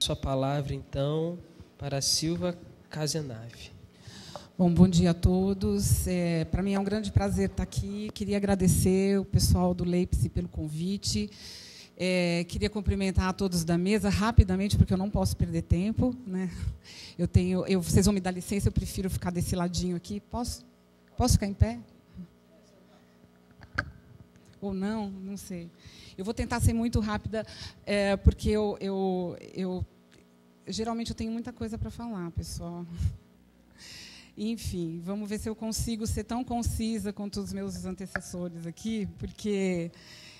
Sua palavra, então, para a Silva Casenave. Bom dia a todos. Para mim é um grande prazer estar aqui. Queria agradecer o pessoal do Leipzig pelo convite. Queria cumprimentar a todos da mesa rapidamente, porque eu não posso perder tempo, né? Vocês vão me dar licença, eu prefiro ficar desse ladinho aqui. Posso ficar em pé? Ou não? Não sei. Eu vou tentar ser muito rápida, porque geralmente eu tenho muita coisa para falar, pessoal. Enfim, vamos ver se eu consigo ser tão concisa quanto os meus antecessores aqui, porque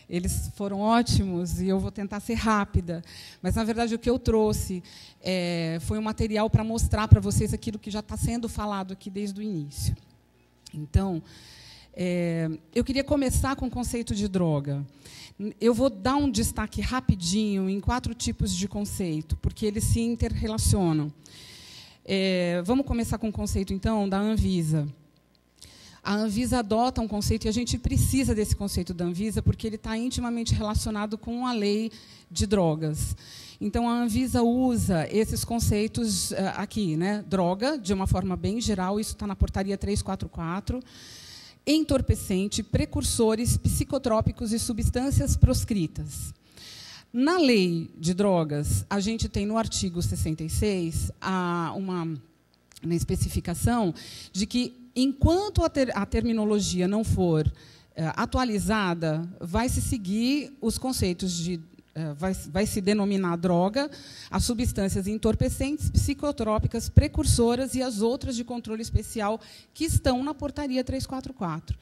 eles foram ótimos e eu vou tentar ser rápida. Mas, na verdade, o que eu trouxe foi um material para mostrar para vocês aquilo que já está sendo falado aqui desde o início. Então, eu queria começar com o conceito de droga. Eu vou dar um destaque rapidinho em 4 tipos de conceito, porque eles se interrelacionam. Vamos começar com o conceito, então, da Anvisa. A Anvisa adota um conceito, e a gente precisa desse conceito da Anvisa, porque ele está intimamente relacionado com a lei de drogas. Então, a Anvisa usa esses conceitos aqui, né? Droga, de uma forma bem geral, isso está na portaria 344, entorpecente, precursores, psicotrópicos e substâncias proscritas. Na lei de drogas, a gente tem no artigo 66 uma especificação de que, enquanto a terminologia não for atualizada, vai se seguir os conceitos de... vai se denominar droga as substâncias entorpecentes, psicotrópicas, precursoras e as outras de controle especial que estão na portaria 344.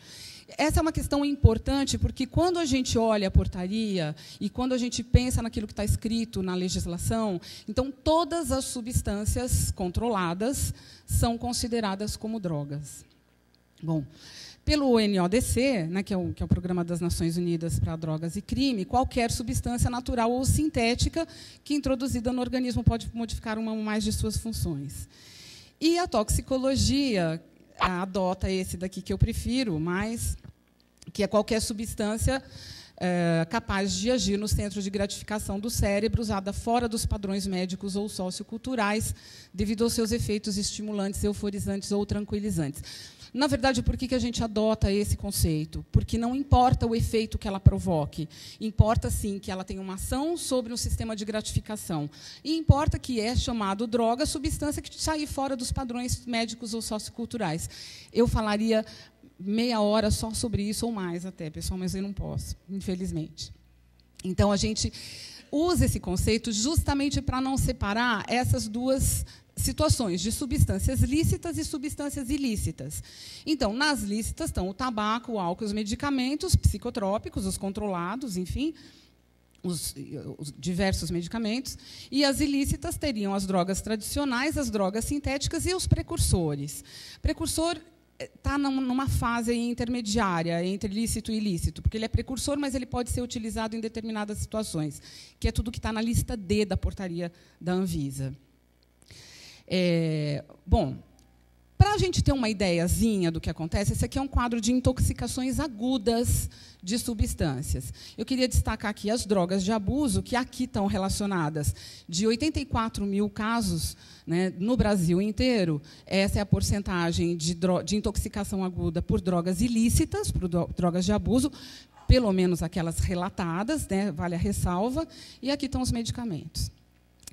Essa é uma questão importante, porque quando a gente olha a portaria e quando a gente pensa naquilo que está escrito na legislação, então todas as substâncias controladas são consideradas como drogas. Bom, pelo NODC, né, que é o Programa das Nações Unidas para Drogas e Crime, qualquer substância natural ou sintética que, introduzida no organismo, pode modificar uma ou mais de suas funções. E a toxicologia adota esse daqui que eu prefiro, mas que é qualquer substância capaz de agir no centro de gratificação do cérebro, usada fora dos padrões médicos ou socioculturais, devido aos seus efeitos estimulantes, euforizantes ou tranquilizantes. Na verdade, por que a gente adota esse conceito? Porque não importa o efeito que ela provoque, importa, sim, que ela tenha uma ação sobre um sistema de gratificação. E importa que é chamado droga substância que sair fora dos padrões médicos ou socioculturais. Eu falaria meia hora só sobre isso, ou mais até, pessoal, mas eu não posso, infelizmente. Então, a gente usa esse conceito justamente para não separar essas duas situações de substâncias lícitas e substâncias ilícitas. Então, nas lícitas estão o tabaco, o álcool, os medicamentos psicotrópicos, os controlados, enfim, os diversos medicamentos, e as ilícitas teriam as drogas tradicionais, as drogas sintéticas e os precursores. Precursor está numa fase intermediária entre lícito e ilícito, porque ele é precursor, mas ele pode ser utilizado em determinadas situações, que é tudo que está na lista D da portaria da Anvisa. Bom, para a gente ter uma ideiazinha do que acontece, esse aqui é um quadro de intoxicações agudas de substâncias. Eu queria destacar aqui as drogas de abuso, que aqui estão relacionadas de 84 mil casos, né, no Brasil inteiro. Essa é a porcentagem de intoxicação aguda por drogas ilícitas, por drogas de abuso, pelo menos aquelas relatadas, né, vale a ressalva, e aqui estão os medicamentos.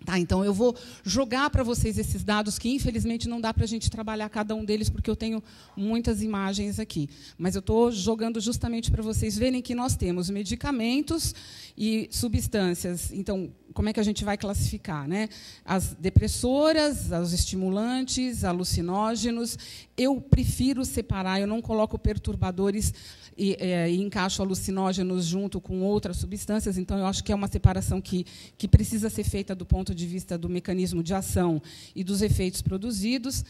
Tá, então, eu vou jogar para vocês esses dados, que, infelizmente, não dá para a gente trabalhar cada um deles, porque eu tenho muitas imagens aqui. Mas eu estou jogando justamente para vocês verem que nós temos medicamentos e substâncias. Então, como é que a gente vai classificar, né? As depressoras, os estimulantes, alucinógenos. Eu prefiro separar, eu não coloco perturbadores e encaixo alucinógenos junto com outras substâncias. Então, eu acho que é uma separação que precisa ser feita do ponto de vista do mecanismo de ação e dos efeitos produzidos.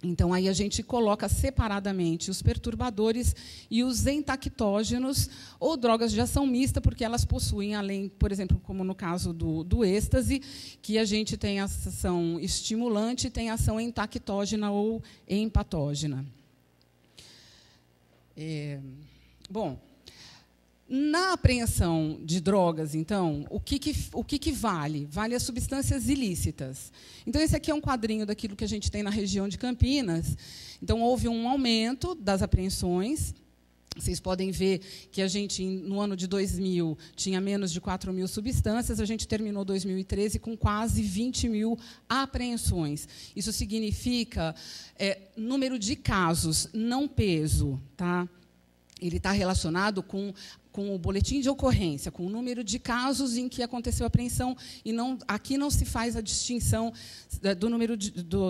Então, aí a gente coloca separadamente os perturbadores e os entactógenos, ou drogas de ação mista, porque elas possuem, além, por exemplo, como no caso do êxtase, que a gente tem ação estimulante e tem ação entactógena ou empatógena. Bom, Na apreensão de drogas, então, o que vale? Vale as substâncias ilícitas. Então, esse aqui é um quadrinho daquilo que a gente tem na região de Campinas. Então, houve um aumento das apreensões. Vocês podem ver que a gente, no ano de 2000, tinha menos de 4.000 substâncias. A gente terminou 2013 com quase 20.000 apreensões. Isso significa número de casos, não peso. Tá? Ele está relacionado com o boletim de ocorrência, com o número de casos em que aconteceu a apreensão, e aqui não se faz a distinção do número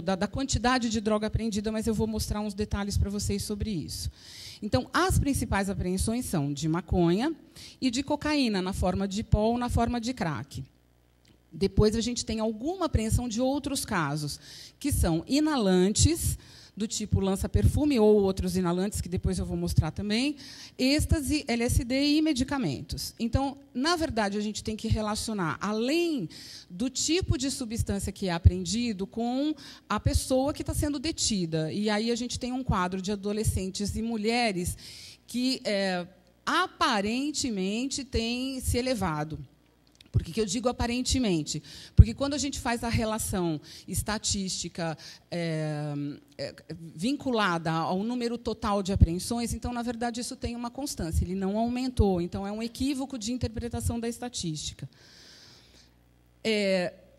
da quantidade de droga apreendida, mas eu vou mostrar uns detalhes para vocês sobre isso. Então, as principais apreensões são de maconha e de cocaína, na forma de pó ou na forma de crack. Depois, a gente tem alguma apreensão de outros casos, que são inalantes, do tipo lança-perfume ou outros inalantes, que depois eu vou mostrar também, êxtase, LSD e medicamentos. Então, na verdade, a gente tem que relacionar, além do tipo de substância que é apreendido, com a pessoa que está sendo detida. E aí a gente tem um quadro de adolescentes e mulheres que aparentemente têm se elevado. Por que eu digo aparentemente? Porque, quando a gente faz a relação estatística vinculada ao número total de apreensões, então, na verdade, isso tem uma constância, ele não aumentou. Então, é um equívoco de interpretação da estatística.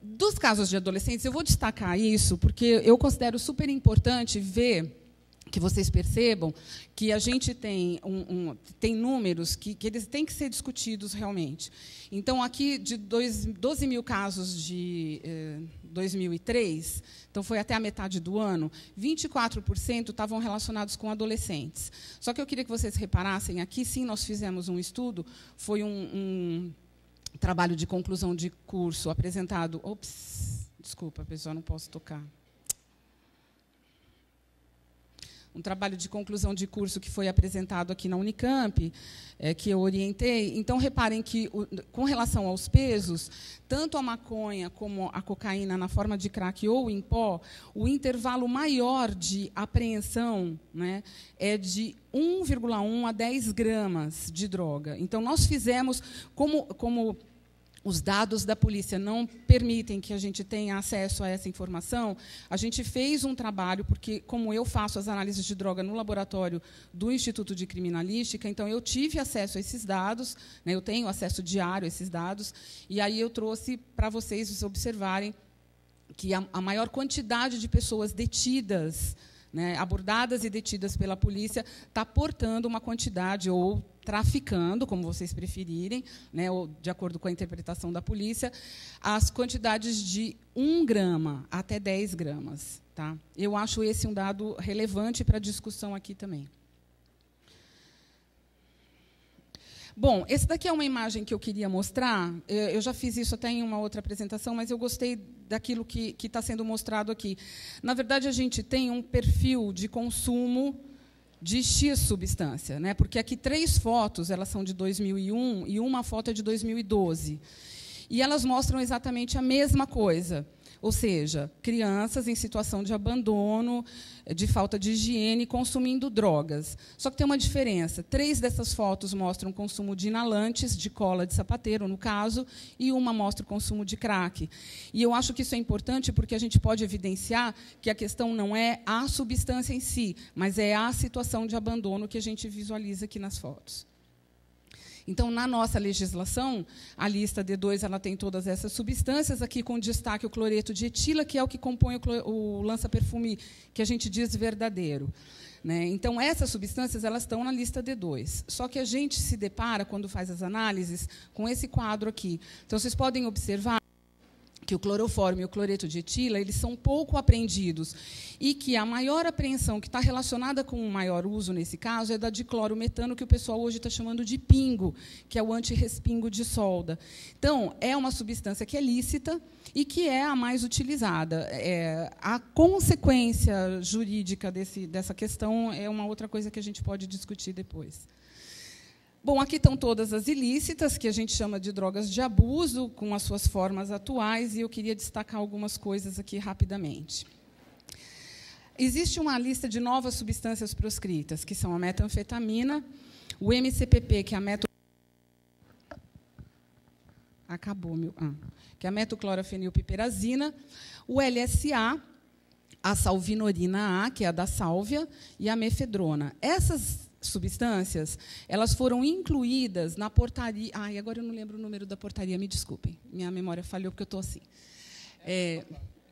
Dos casos de adolescentes, eu vou destacar isso, porque eu considero super importante ver, que vocês percebam que a gente tem números que eles têm que ser discutidos realmente. Então, aqui, de 12.000 casos de 2003, então foi até a metade do ano, 24% estavam relacionados com adolescentes. Só que eu queria que vocês reparassem, aqui, sim, nós fizemos um estudo, foi um trabalho de conclusão de curso apresentado... Ops, desculpa, pessoal, não posso tocar. Um trabalho de conclusão de curso que foi apresentado aqui na Unicamp, que eu orientei. Então, reparem que, com relação aos pesos, tanto a maconha como a cocaína, na forma de crack ou em pó, o intervalo maior de apreensão, né, é de 1,1 a 10 gramas de droga. Então, nós fizemos, como os dados da polícia não permitem que a gente tenha acesso a essa informação, a gente fez um trabalho, porque, como eu faço as análises de droga no laboratório do Instituto de Criminalística, então eu tive acesso a esses dados, né, eu tenho acesso diário a esses dados, e aí eu trouxe para vocês observarem que a maior quantidade de pessoas detidas, né, abordadas e detidas pela polícia, está portando uma quantidade, ou traficando, como vocês preferirem, né, ou de acordo com a interpretação da polícia, as quantidades de 1 grama até 10 gramas. Tá? Eu acho esse um dado relevante para a discussão aqui também. Bom, esse daqui é uma imagem que eu queria mostrar. Eu já fiz isso até em uma outra apresentação, mas eu gostei daquilo que está sendo mostrado aqui. Na verdade, a gente tem um perfil de consumo de X substância, né? Porque aqui 3 fotos, elas são de 2001 e uma foto é de 2012. E elas mostram exatamente a mesma coisa. Ou seja, crianças em situação de abandono, de falta de higiene, consumindo drogas. Só que tem uma diferença. 3 dessas fotos mostram o consumo de inalantes, de cola de sapateiro, no caso, e uma mostra o consumo de crack. E eu acho que isso é importante, porque a gente pode evidenciar que a questão não é a substância em si, mas é a situação de abandono que a gente visualiza aqui nas fotos. Então, na nossa legislação, a lista D2 ela tem todas essas substâncias, aqui com destaque o cloreto de etila, que é o que compõe o lança-perfume que a gente diz verdadeiro. Né? Então, essas substâncias elas estão na lista D2. Só que a gente se depara, quando faz as análises, com esse quadro aqui. Então, vocês podem observar que o cloroforme e o cloreto de etila eles são pouco apreendidos, e que a maior apreensão que está relacionada com o maior uso, nesse caso, é da diclorometano, que o pessoal hoje está chamando de pingo, que é o antirrespingo de solda. Então, é uma substância que é lícita e que é a mais utilizada. A consequência jurídica dessa questão é uma outra coisa que a gente pode discutir depois. Bom, aqui estão todas as ilícitas, que a gente chama de drogas de abuso, com as suas formas atuais, e eu queria destacar algumas coisas aqui rapidamente. Existe uma lista de novas substâncias proscritas, que são a metanfetamina, o MCPP, que é a acabou meu... que é a metoclorofenilpiperazina, o LSA, a salvinorina A, que é a da sálvia, e a mefedrona. Essas substâncias, elas foram incluídas na portaria... agora eu não lembro o número da portaria, me desculpem. Minha memória falhou, porque eu estou assim.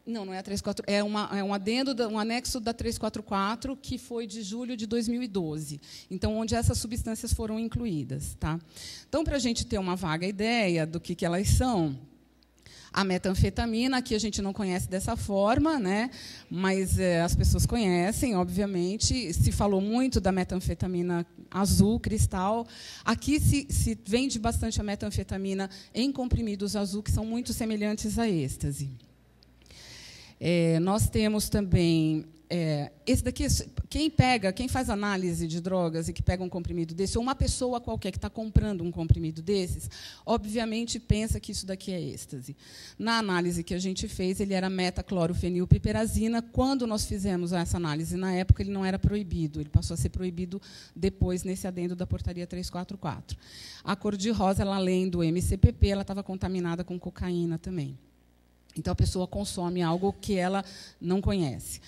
Não é a 34, é um adendo, um anexo da 344, que foi de julho de 2012, então, onde essas substâncias foram incluídas. Tá? Então, para a gente ter uma vaga ideia do que elas são, a metanfetamina, que a gente não conhece dessa forma, né? Mas as pessoas conhecem, obviamente. Se falou muito da metanfetamina azul, cristal. Aqui se vende bastante a metanfetamina em comprimidos azul, que são muito semelhantes à êxtase. Nós temos também... esse daqui, quem faz análise de drogas e que pega um comprimido desse, ou uma pessoa qualquer que está comprando um comprimido desses, obviamente pensa que isso daqui é êxtase. Na análise que a gente fez, ele era metaclorofenilpiperazina. Quando nós fizemos essa análise, na época, ele não era proibido. Ele passou a ser proibido depois, nesse adendo da portaria 344. A cor de rosa, ela, além do MCPP, ela estava contaminada com cocaína também. Então, a pessoa consome algo que ela não conhece.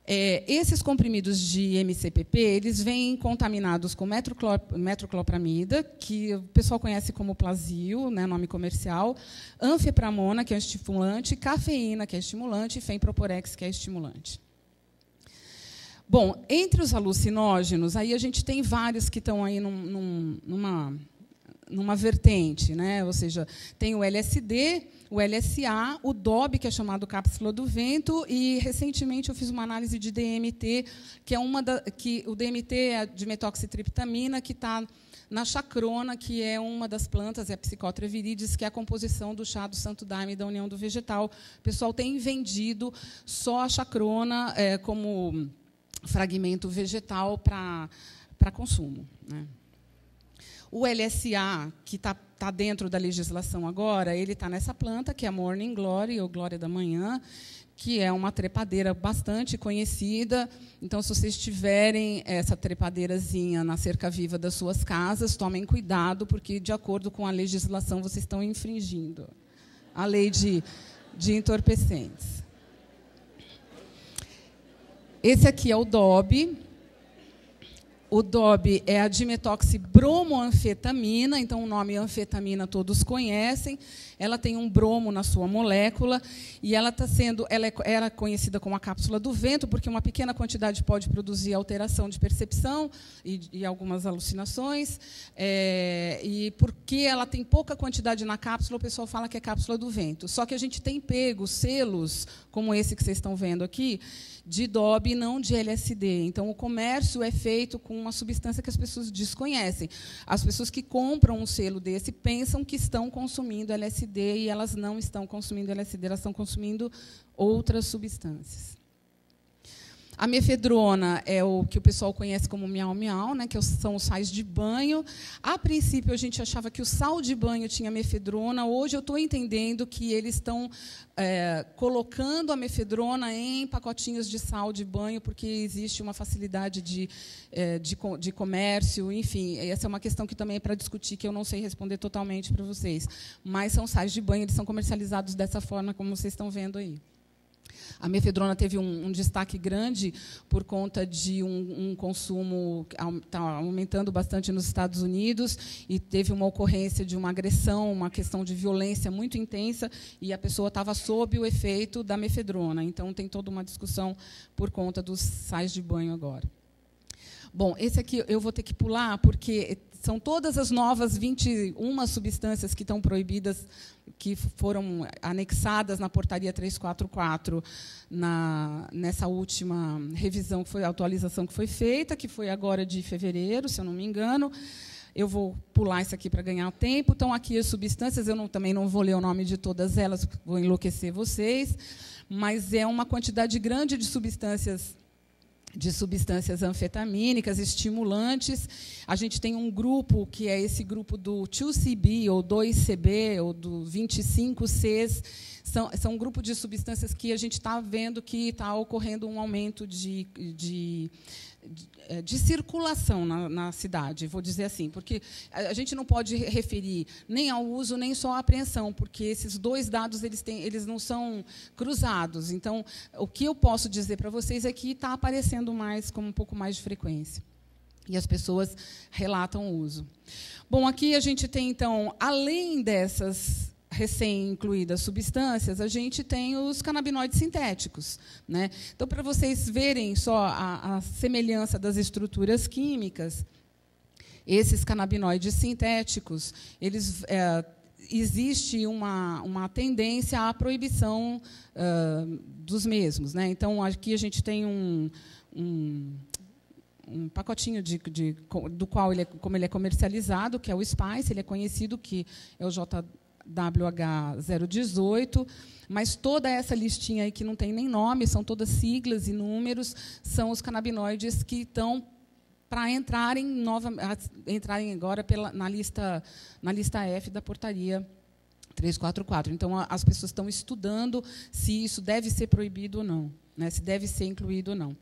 Esses comprimidos de MCPP, eles vêm contaminados com metroclopramida, que o pessoal conhece como Plasil, né, nome comercial, anfepramona, que é estimulante, cafeína, que é estimulante, e fenproporex, que é estimulante. Bom, entre os alucinógenos, aí a gente tem vários que estão aí numa vertente, né? Ou seja, tem o LSD, o LSA, o DOB, que é chamado cápsula do vento, e, recentemente, eu fiz uma análise de DMT, que é o DMT é a dimetoxitriptamina, que está na chacrona, que é uma das plantas, é a Psychotria viridis, que é a composição do chá do Santo Daime da União do Vegetal. O pessoal tem vendido só a chacrona como fragmento vegetal para consumo, né? O LSA, que está dentro da legislação agora, ele está nessa planta, que é a Morning Glory, ou Glória da Manhã, que é uma trepadeira bastante conhecida. Então, se vocês tiverem essa trepadeirazinha na cerca-viva das suas casas, tomem cuidado, porque, de acordo com a legislação, vocês estão infringindo a lei de entorpecentes. Esse aqui é o DOB. O DOB é a dimetoxibromoanfetamina, então o nome anfetamina todos conhecem. Ela tem um bromo na sua molécula e ela era conhecida como a cápsula do vento, porque uma pequena quantidade pode produzir alteração de percepção e algumas alucinações. E porque ela tem pouca quantidade na cápsula, o pessoal fala que é cápsula do vento. Só que a gente tem pego selos, como esse que vocês estão vendo aqui, de DOB e não de LSD. Então, o comércio é feito com uma substância que as pessoas desconhecem. As pessoas que compram um selo desse pensam que estão consumindo LSD e elas não estão consumindo LSD, elas estão consumindo outras substâncias. A mefedrona é o que o pessoal conhece como miau-miau, né, que são os sais de banho. A princípio, a gente achava que o sal de banho tinha mefedrona. Hoje, eu estou entendendo que eles estão colocando a mefedrona em pacotinhos de sal de banho, porque existe uma facilidade de comércio. Enfim, essa é uma questão que também é para discutir, que eu não sei responder totalmente para vocês. Mas são sais de banho, eles são comercializados dessa forma, como vocês estão vendo aí. A mefedrona teve um destaque grande por conta de um consumo que está aumentando bastante nos Estados Unidos, e teve uma ocorrência de uma agressão, uma questão de violência muito intensa, e a pessoa estava sob o efeito da mefedrona. Então, tem toda uma discussão por conta dos sais de banho agora. Bom, esse aqui eu vou ter que pular, porque são todas as novas 21 substâncias que estão proibidas, que foram anexadas na portaria 344 nessa última revisão, que foi a atualização que foi feita, que foi agora de fevereiro, se eu não me engano. Eu vou pular isso aqui para ganhar tempo. Então, aqui as substâncias, eu também não vou ler o nome de todas elas, vou enlouquecer vocês, mas é uma quantidade grande de substâncias de substâncias anfetamínicas, estimulantes. A gente tem um grupo, que é esse grupo do 2CB, ou 2CB, ou do 25Cs. São um grupo de substâncias que a gente está vendo que está ocorrendo um aumento de circulação na cidade, vou dizer assim, porque a gente não pode referir nem ao uso, nem só à apreensão, porque esses dois dados eles não são cruzados. Então, o que eu posso dizer para vocês é que está aparecendo mais, com um pouco mais de frequência. E as pessoas relatam o uso. Bom, aqui a gente tem, então, além dessas recém-incluídas substâncias, a gente tem os canabinoides sintéticos, né? Então, para vocês verem só a semelhança das estruturas químicas, esses canabinoides sintéticos, existe uma tendência à proibição dos mesmos, né? Então, aqui a gente tem um pacotinho do qual como ele é comercializado, que é o Spice, ele é conhecido, que é o JWH018, mas toda essa listinha aí que não tem nem nome, são todas siglas e números, são os canabinoides que estão para entrarem agora na lista F da portaria 344. Então, as pessoas estão estudando se isso deve ser proibido ou não, né, se deve ser incluído ou não.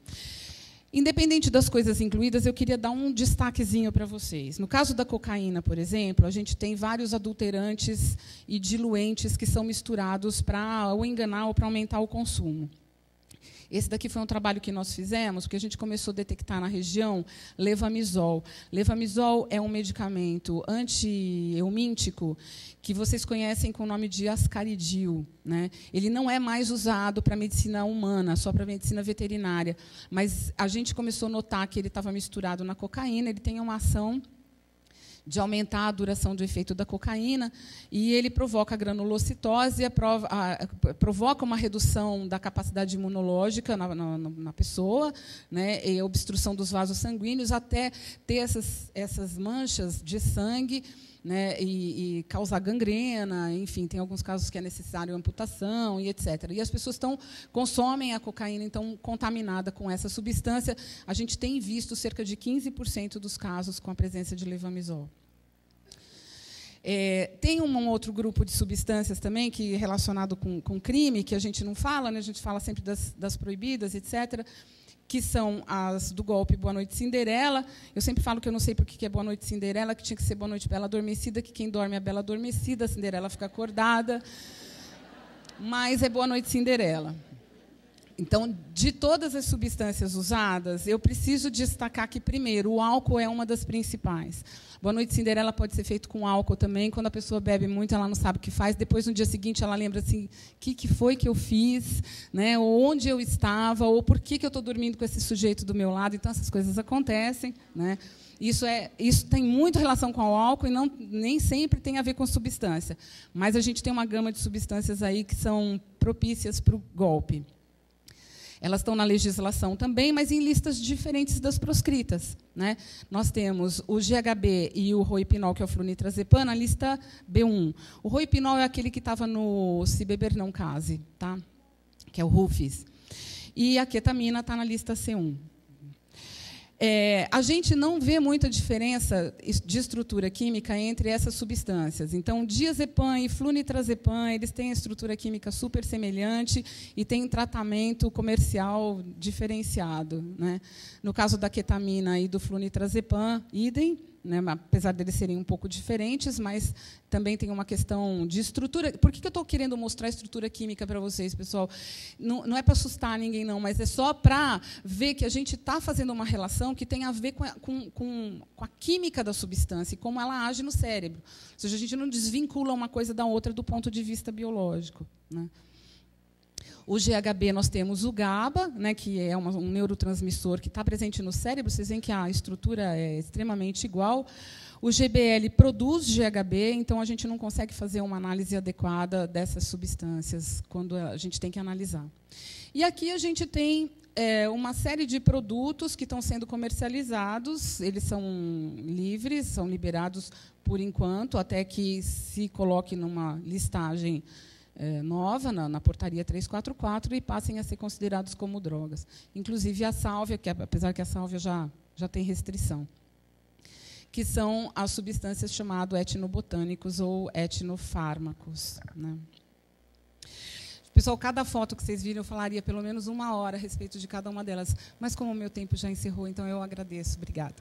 Independente das coisas incluídas, eu queria dar um destaquezinho para vocês. No caso da cocaína, por exemplo, a gente tem vários adulterantes e diluentes que são misturados para ou enganar ou para aumentar o consumo. Esse daqui foi um trabalho que nós fizemos, porque a gente começou a detectar na região levamisol. Levamisol é um medicamento antieumíntico que vocês conhecem com o nome de ascaridil, né? Ele não é mais usado para medicina humana, só para medicina veterinária. Mas a gente começou a notar que ele estava misturado na cocaína, ele tem uma ação de aumentar a duração do efeito da cocaína, e ele provoca a granulocitose, provoca uma redução da capacidade imunológica na pessoa, né, e obstrução dos vasos sanguíneos, até ter essas manchas de sangue, né, e causar gangrena, enfim, tem alguns casos que é necessário amputação, e etc. E as pessoas consomem a cocaína, então, contaminada com essa substância. A gente tem visto cerca de 15% dos casos com a presença de levamisol. Tem um outro grupo de substâncias também, que é relacionado com crime, que a gente não fala, né, a gente fala sempre das proibidas, etc., que são as do golpe Boa Noite Cinderela. Eu sempre falo que eu não sei por que é Boa Noite Cinderela, que tinha que ser Boa Noite Bela Adormecida, que quem dorme é a Bela Adormecida, a Cinderela fica acordada. Mas é Boa Noite Cinderela. Então, de todas as substâncias usadas, eu preciso destacar que, primeiro, o álcool é uma das principais. Boa Noite Cinderela pode ser feito com álcool também. Quando a pessoa bebe muito, ela não sabe o que faz. Depois, no dia seguinte, ela lembra assim, o que foi que eu fiz, né? Ou onde eu estava, ou por que eu estou dormindo com esse sujeito do meu lado. Então, essas coisas acontecem, né? Isso tem muito relação com o álcool e nem sempre tem a ver com substância. Mas a gente tem uma gama de substâncias aí que são propícias para o golpe. Elas estão na legislação também, mas em listas diferentes das proscritas, né? Nós temos o GHB e o roipinol, que é o flunitrazepam, na lista B1. O roipinol é aquele que estava no Se Beber Não Case, tá? Que é o Rufus. E a ketamina está na lista C1. A gente não vê muita diferença de estrutura química entre essas substâncias. Então, diazepam e flunitrazepam, eles têm estrutura química super semelhante e têm tratamento comercial diferenciado, né? No caso da ketamina e do flunitrazepam, idem, né, apesar deles serem um pouco diferentes, mas também tem uma questão de estrutura. Por que eu estou querendo mostrar a estrutura química para vocês, pessoal? Não é para assustar ninguém, não, mas é só para ver que a gente está fazendo uma relação que tem a ver com a química da substância e como ela age no cérebro. Ou seja, a gente não desvincula uma coisa da outra do ponto de vista biológico, né? O GHB, nós temos o GABA, né, que é um neurotransmissor que está presente no cérebro. Vocês veem que a estrutura é extremamente igual. O GBL produz GHB, então a gente não consegue fazer uma análise adequada dessas substâncias quando a gente tem que analisar. E aqui a gente tem uma série de produtos que estão sendo comercializados. Eles são livres, são liberados por enquanto, até que se coloque numa listagem nova, na portaria 344, e passem a ser considerados como drogas. Inclusive a sálvia, que apesar que a sálvia já tem restrição, que são as substâncias chamadas etnobotânicos ou etnofármacos, né? Pessoal, cada foto que vocês viram, eu falaria pelo menos 1 hora a respeito de cada uma delas. Mas como o meu tempo já encerrou, então eu agradeço. Obrigada.